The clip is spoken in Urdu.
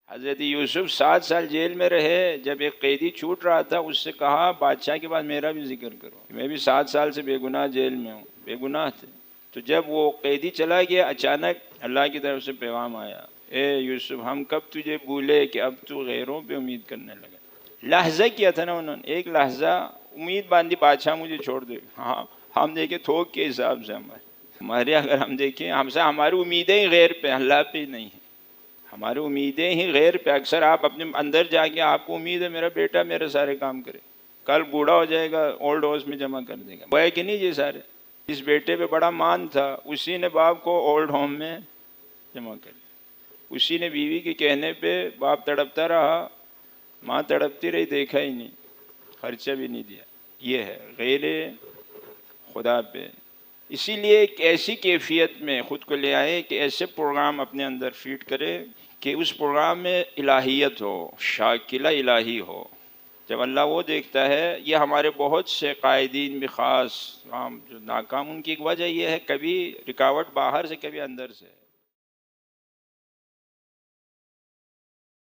حضرت یوسف 7 سال جیل میں رہے، جب ایک قیدی چھوٹ رہا تھا اس سے کہا بادشاہ کے بعد میرا بھی ذکر کرو، میں بھی 7 سال سے بے گناہ جیل میں ہوں، بے گناہ تھے۔ تو جب وہ قیدی چلا گیا اچانک اللہ کی طرف سے پیغام آیا، اے یوسف ہم کب تجھے بھولے کہ اب تو غیروں پہ امید کرنے لگا۔ لحظہ کیا تھا نا انہوں نے، ایک لحظہ امید باندھی بادشاہ مجھے چھوڑ دے۔ ہاں ہم دیکھیں تھوک کے حساب سے ہمارے اگر ہم دیکھیں ہماری امیدیں ہی غیر پہ، اللہ پہ نہیں ہیں، ہماری امیدیں ہی غیر پہ۔ اکثر آپ اپنے اندر جا کے آپ کو امید ہے میرا بیٹا میرے سارے کام کرے، کل بوڑھا ہو جائے گا اولڈ ہاؤس میں جمع کر دے گا، وہ ہے کہ نہیں جی سارے۔ جس بیٹے پہ بڑا مان تھا اسی نے باپ کو اولڈ ہوم میں جمع کر دیا، اسی نے بیوی کے کہنے پہ باپ تڑپتا رہا، ماں تڑپتی رہی، دیکھا ہی نہیں، خرچہ بھی نہیں دیا۔ یہ ہے غیر خدا پہ۔ اسی لیے ایک ایسی کیفیت میں خود کو لے آئے کہ ایسے پروگرام اپنے اندر فیڈ کرے کہ اس پروگرام میں الہیت ہو، شاکلہ الہی ہو۔ جب اللہ وہ دیکھتا ہے، یہ ہمارے بہت سے قائدین بھی خاص جو ناکام، ان کی ایک وجہ یہ ہے کبھی رکاوٹ باہر سے کبھی اندر سے۔